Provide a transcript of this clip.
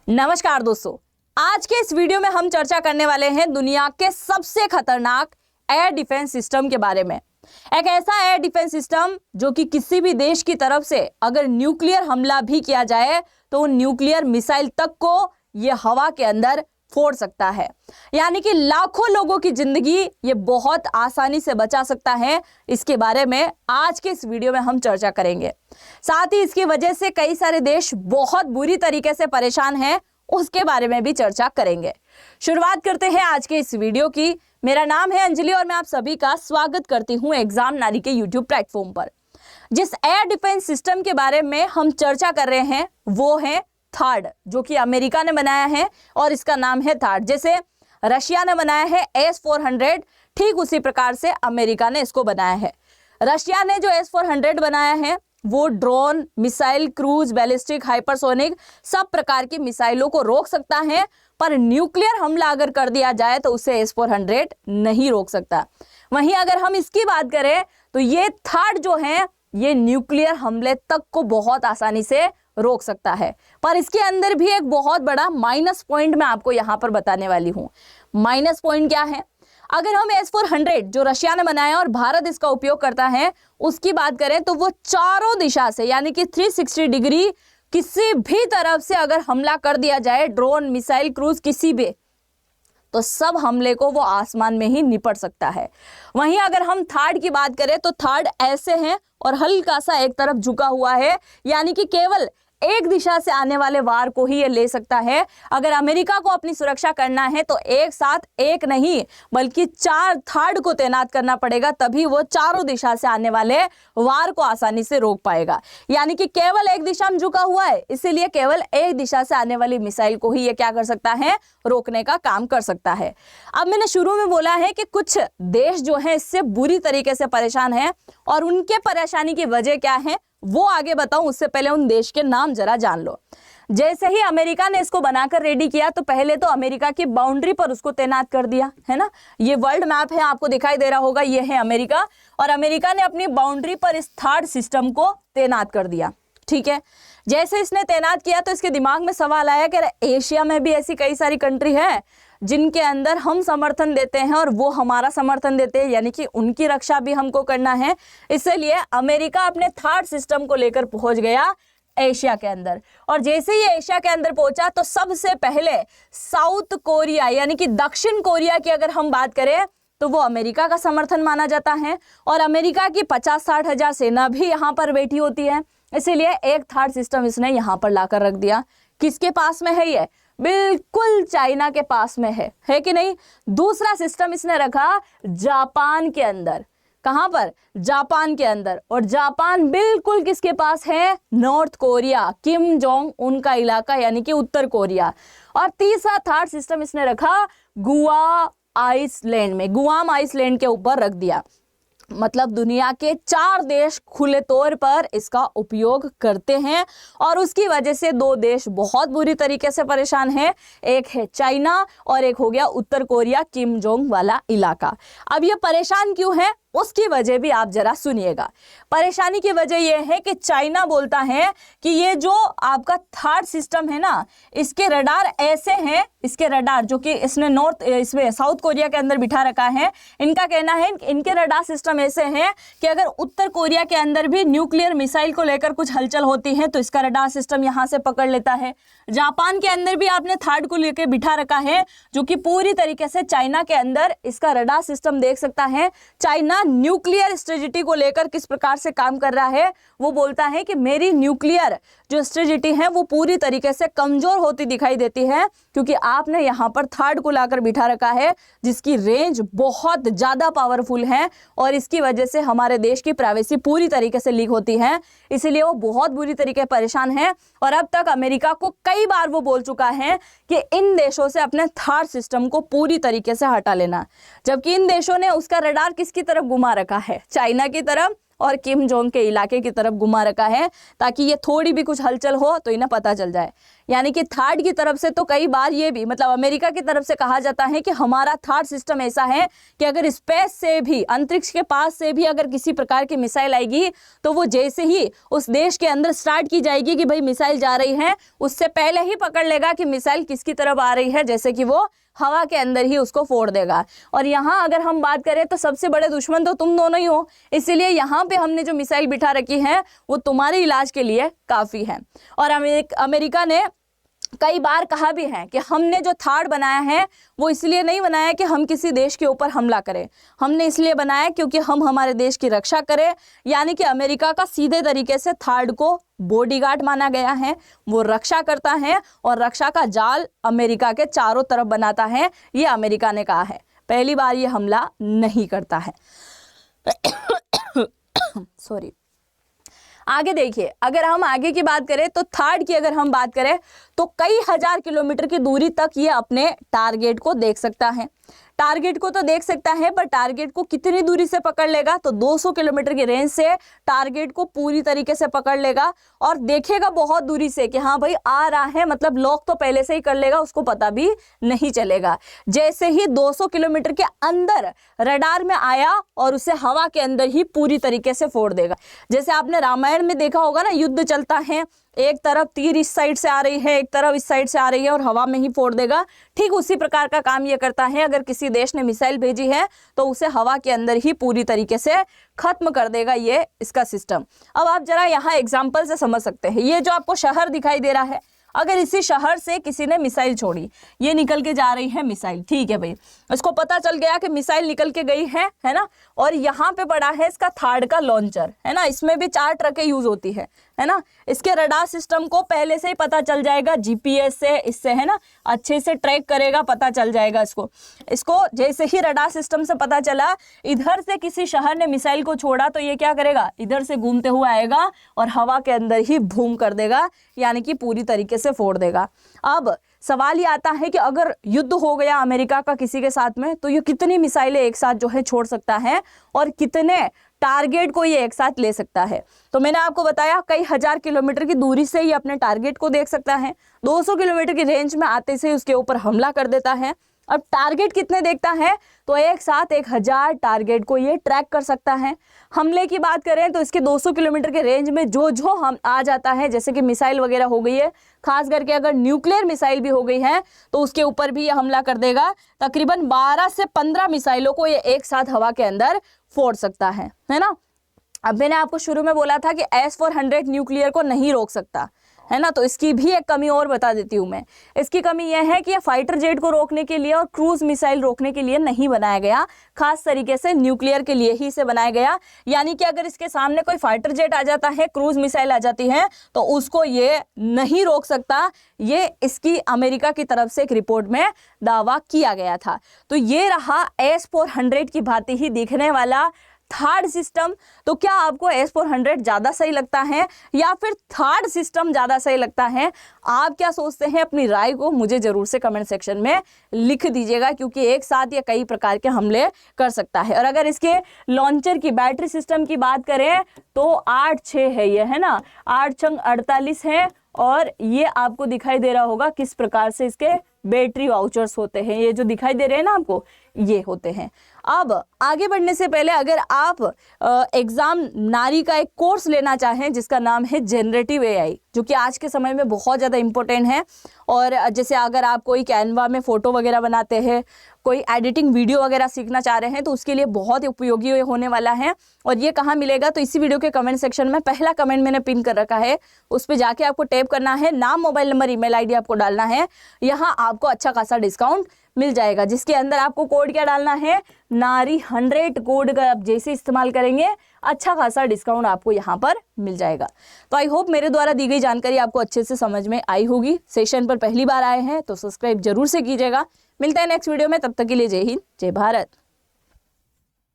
नमस्कार दोस्तों, आज के इस वीडियो में हम चर्चा करने वाले हैं दुनिया के सबसे खतरनाक एयर डिफेंस सिस्टम के बारे में। एक ऐसा एयर डिफेंस सिस्टम जो कि किसी भी देश की तरफ से अगर न्यूक्लियर हमला भी किया जाए तो न्यूक्लियर मिसाइल तक को यह हवा के अंदर फोड़ सकता है, यानी कि लाखों लोगों की जिंदगी ये बहुत आसानी से बचा सकता है। इसके बारे में आज के इस वीडियो में हम चर्चा करेंगे। साथ ही इसकी वजह से कई सारे देश बहुत बुरी तरीके से परेशान हैं, उसके बारे में भी चर्चा करेंगे। शुरुआत करते हैं आज के इस वीडियो की। मेरा नाम है अंजलि और मैं आप सभी का स्वागत करती हूँ एग्जाम नारी के यूट्यूब प्लेटफॉर्म पर। जिस एयर डिफेंस सिस्टम के बारे में हम चर्चा कर रहे हैं वो है थार्ड, जो कि अमेरिका ने बनाया है और इसका नाम है थार्ड। जैसे रशिया ने बनाया है S-400, ठीक उसी प्रकार से अमेरिका ने इसको बनाया है। रशिया ने जो S-400 बनाया है वो drone, missile, cruise, ballistic, hypersonic सब प्रकार की मिसाइलों को रोक सकता है, पर न्यूक्लियर हमला अगर कर दिया जाए तो उसे S-400 नहीं रोक सकता। वहीं अगर हम इसकी बात करें तो ये थर्ड जो है ये न्यूक्लियर हमले तक को बहुत आसानी से रोक सकता है। पर इसके अंदर भी एक बहुत बड़ा माइनस पॉइंट मैं आपको यहां पर बताने वाली हूं। माइनस पॉइंट क्या है? अगर हम S-400 जो रशिया ने बनाया और भारत इसका उपयोग करता है उसकी बात करें तो वो चारों दिशा से यानी कि 360 डिग्री किसी भी तरफ से अगर हमला कर दिया जाए, ड्रोन, मिसाइल, क्रूज किसी भी, तो सब हमले को वो आसमान में ही निपट सकता है। वहीं अगर हम थर्ड की बात करें तो थर्ड ऐसे हैं और हल्का सा एक तरफ झुका हुआ है, यानी कि केवल एक दिशा से आने वाले वार को ही ये ले सकता है। अगर अमेरिका को अपनी सुरक्षा करना है तो एक साथ एक नहीं बल्कि 4 थर्ड को तैनात करना पड़ेगा, तभी वो चारों दिशा से आने वाले वार को आसानी से रोक पाएगा। यानी कि केवल एक दिशा में झुका हुआ है, इसीलिए केवल एक दिशा से आने वाली मिसाइल को ही ये क्या कर सकता है, रोकने का काम कर सकता है। अब मैंने शुरू में बोला है कि कुछ देश जो है इससे बुरी तरीके से परेशान है और उनके परेशानी की वजह क्या है वो आगे बताऊं, उससे पहले उन देश के नाम जरा जान लो। जैसे ही अमेरिका ने इसको बनाकर रेडी किया तो पहले तो अमेरिका की बाउंड्री पर उसको तैनात कर दिया, है ना। ये वर्ल्ड मैप है, आपको दिखाई दे रहा होगा, ये है अमेरिका, और अमेरिका ने अपनी बाउंड्री पर इस थर्ड सिस्टम को तैनात कर दिया। ठीक है, जैसे इसने तैनात किया तो इसके दिमाग में सवाल आया कि एशिया में भी ऐसी कई सारी कंट्री है जिनके अंदर हम समर्थन देते हैं और वो हमारा समर्थन देते हैं, यानी कि उनकी रक्षा भी हमको करना है। इसलिए अमेरिका अपने थर्ड सिस्टम को लेकर पहुंच गया एशिया के अंदर, और जैसे ही एशिया के अंदर पहुंचा तो सबसे पहले साउथ कोरिया यानी कि दक्षिण कोरिया की अगर हम बात करें तो वो अमेरिका का समर्थन माना जाता है, और अमेरिका की 50-60 हजार सेना भी यहाँ पर बैठी होती है। इसीलिए एक थर्ड सिस्टम इसने यहाँ पर लाकर रख दिया। किसके पास में है ये? बिल्कुल चाइना के पास में है कि नहीं। दूसरा सिस्टम इसने रखा जापान के अंदर। कहां पर? जापान के अंदर। और जापान बिल्कुल किसके पास है? नॉर्थ कोरिया, किम जोंग उनका इलाका यानी कि उत्तर कोरिया। और तीसरा थर्ड सिस्टम इसने रखा गुआम आइसलैंड में, गुआम आइसलैंड के ऊपर रख दिया। मतलब दुनिया के 4 देश खुले तौर पर इसका उपयोग करते हैं और उसकी वजह से 2 देश बहुत बुरी तरीके से परेशान हैं। एक है चाइना और एक हो गया उत्तर कोरिया, किम जोंग वाला इलाका। अब ये परेशान क्यों है उसकी वजह भी आप जरा सुनिएगा। परेशानी की वजह यह है कि चाइना बोलता है कि ये जो आपका थर्ड सिस्टम है ना, इसके रडार ऐसे हैं, इसके रडार जो कि इसने इसमें साउथ कोरिया के अंदर बिठा रखा है, इनका कहना है इनके रडार सिस्टम ऐसे हैं कि अगर उत्तर कोरिया के अंदर भी न्यूक्लियर मिसाइल को लेकर कुछ हलचल होती है तो इसका रडार सिस्टम यहां से पकड़ लेता है। जापान के अंदर भी आपने थर्ड को लेकर बिठा रखा है जो कि पूरी तरीके से चाइना के अंदर इसका रडार सिस्टम देख सकता है। चाइना न्यूक्लियर स्ट्रेटेजी को लेकर किस प्रकार से काम कर रहा है, वो बोलता है कि मेरी न्यूक्लियर जो स्ट्रेटेजी है वो पूरी तरीके से कमजोर होती दिखाई देती है क्योंकि आपने यहाँ पर थर्ड को लाकर बिठा रखा है जिसकी रेंज बहुत ज्यादा पावरफुल है और इसकी वजह से हमारे देश की प्राइवेसी पूरी तरीके से लीक होती है। इसीलिए वो बहुत बुरी तरीके परेशान है और अब तक अमेरिका को कई बार वो बोल चुका है कि इन देशों से अपने थर्ड सिस्टम को पूरी तरीके से हटा लेना, जबकि इन देशों ने उसका रडार किसकी तरफ घुमा रखा है? चाइना की तरफ। और किम जोंग के इलाके की तरफ घुमा रखा है ताकि ये थोड़ी भी कुछ हलचल हो तो इन्हें पता चल जाए। यानी कि थर्ड की तरफ से तो कई बार ये भी मतलब अमेरिका की तरफ से कहा जाता है कि हमारा थर्ड सिस्टम ऐसा है कि अगर स्पेस से भी, अंतरिक्ष के पास से भी अगर किसी प्रकार की मिसाइल आएगी तो वो जैसे ही उस देश के अंदर स्टार्ट की जाएगी कि भाई मिसाइल जा रही है, उससे पहले ही पकड़ लेगा कि मिसाइल किसकी तरफ आ रही है, जैसे कि वो हवा के अंदर ही उसको फोड़ देगा। और यहाँ अगर हम बात करें तो सबसे बड़े दुश्मन तो तुम दोनों ही हो, इसीलिए यहाँ पे हमने जो मिसाइल बिठा रखी है वो तुम्हारे इलाज के लिए काफ़ी है। और अमेरिका ने कई बार कहा भी है कि हमने जो थर्ड बनाया है वो इसलिए नहीं बनाया कि हम किसी देश के ऊपर हमला करें, हमने इसलिए बनाया क्योंकि हम हमारे देश की रक्षा करें। यानी कि अमेरिका का सीधे तरीके से थर्ड को बॉडीगार्ड माना गया है, वो रक्षा करता है और रक्षा का जाल अमेरिका के चारों तरफ बनाता है। ये अमेरिका ने कहा है, पहली बार ये हमला नहीं करता है। सॉरी। आगे देखिए, अगर हम आगे की बात करें तो थर्ड की अगर हम बात करें तो कई हजार किलोमीटर की दूरी तक ये अपने टारगेट को देख सकता है। टारगेट को तो देख सकता है पर टारगेट को कितनी दूरी से पकड़ लेगा, तो 200 किलोमीटर की रेंज से टारगेट को पूरी तरीके से पकड़ लेगा और देखेगा बहुत दूरी से कि हाँ भाई आ रहा है, मतलब लॉक तो पहले से ही कर लेगा, उसको पता भी नहीं चलेगा। जैसे ही 200 किलोमीटर के अंदर रडार में आया और उसे हवा के अंदर ही पूरी तरीके से फोड़ देगा। जैसे आपने रामायण में देखा होगा ना, युद्ध चलता है, एक तरफ तीर इस साइड से आ रही है, एक तरफ इस साइड से आ रही है और हवा में ही फोड़ देगा। ठीक उसी प्रकार का काम ये करता है। अगर किसी देश ने मिसाइल भेजी है तो उसे हवा के अंदर ही पूरी तरीके से खत्म कर देगा ये इसका सिस्टम। अब आप जरा यहाँ एग्जाम्पल से समझ सकते हैं। ये जो आपको शहर दिखाई दे रहा है, अगर इसी शहर से किसी ने मिसाइल छोड़ी, ये निकल के जा रही है मिसाइल, ठीक है भाई, इसको पता चल गया कि मिसाइल निकल के गई है ना, और यहाँ पे पड़ा है इसका थर्ड का लॉन्चर, है ना, इसमें भी 4 ट्रकें यूज होती है ना। इसके रडार सिस्टम को पहले से ही पता चल जाएगा, जीपीएस से, इससे है ना अच्छे से ट्रैक करेगा, पता चल जाएगा इसको जैसे ही रडार सिस्टम से पता चला इधर से किसी शहर ने मिसाइल को छोड़ा तो ये क्या करेगा, इधर से घूमते हुए आएगा और हवा के अंदर ही बूम कर देगा, यानी कि पूरी तरीके से फोड़ देगा। अब सवाल ये आता है कि अगर युद्ध हो गया अमेरिका का किसी के साथ में तो ये कितनी मिसाइलें एक साथ जो है छोड़ सकता है और कितने टारगेट को ये एक साथ ले सकता है। तो मैंने आपको बताया कई हजार किलोमीटर की दूरी से ये अपने टारगेट को देख सकता है। 200 किलोमीटर की रेंज में आते से उसके ऊपर हमला कर देता है। अब टारगेट कितने देखता है, तो एक साथ 1000 टारगेट को ये ट्रैक कर सकता है। हमले की बात करें तो इसके 200 किलोमीटर के रेंज में जो हम आ जाता है, जैसे कि मिसाइल वगैरह हो गई है, खास करके अगर न्यूक्लियर मिसाइल भी हो गई है तो उसके ऊपर भी ये हमला कर देगा। तकरीबन 12 से 15 मिसाइलों को ये एक साथ हवा के अंदर फोड़ सकता है ना। अब मैंने आपको शुरू में बोला था कि S-400 न्यूक्लियर को नहीं रोक सकता, है ना, तो इसकी भी एक कमी और बता देती हूँ मैं। इसकी कमी यह है कि ये फाइटर जेट को रोकने के लिए और क्रूज मिसाइल रोकने के लिए नहीं बनाया गया, खास तरीके से न्यूक्लियर के लिए ही इसे बनाया गया। यानी कि अगर इसके सामने कोई फाइटर जेट आ जाता है, क्रूज मिसाइल आ जाती है, तो उसको ये नहीं रोक सकता। ये इसकी अमेरिका की तरफ से एक रिपोर्ट में दावा किया गया था। तो ये रहा S-400 की भांति ही दिखने वाला थर्ड सिस्टम। तो क्या आपको S-400 ज़्यादा सही लगता है या फिर थर्ड सिस्टम ज़्यादा सही लगता है? आप क्या सोचते हैं, अपनी राय को मुझे ज़रूर से कमेंट सेक्शन में लिख दीजिएगा, क्योंकि एक साथ ये कई प्रकार के हमले कर सकता है। और अगर इसके लॉन्चर की बैटरी सिस्टम की बात करें तो 8-6 है ये, है ना, 8×6 48 है। और ये आपको दिखाई दे रहा होगा किस प्रकार से इसके बैटरी वाउचर्स होते हैं, ये जो दिखाई दे रहे हैं ना आपको, ये होते हैं। अब आगे बढ़ने से पहले अगर आप एग्जाम नारी का एक कोर्स लेना चाहें जिसका नाम है जनरेटिव एआई, जो कि आज के समय में बहुत ज़्यादा इम्पोर्टेंट है, और जैसे अगर आप कोई कैनवा में फ़ोटो वगैरह बनाते हैं, कोई एडिटिंग वीडियो वगैरह सीखना चाह रहे हैं, तो उसके लिए बहुत ही उपयोगी होने वाला है। और ये कहाँ मिलेगा, तो इसी वीडियो के कमेंट सेक्शन में पहला कमेंट मैंने पिन कर रखा है, उस पर जाके आपको टैप करना है, नाम, मोबाइल नंबर, ईमेल आईडी आपको डालना है। यहाँ आपको अच्छा खासा डिस्काउंट मिल जाएगा, जिसके अंदर आपको कोड क्या डालना है, नारी 100 कोड का आप जैसे इस्तेमाल करेंगे अच्छा खासा डिस्काउंट आपको यहाँ पर मिल जाएगा। तो आई होप मेरे द्वारा दी गई जानकारी आपको अच्छे से समझ में आई होगी। सेशन पर पहली बार आए हैं तो सब्सक्राइब जरूर से कीजिएगा। मिलते हैं नेक्स्ट वीडियो में, तब तक के लिए जय हिंद, जय भारत।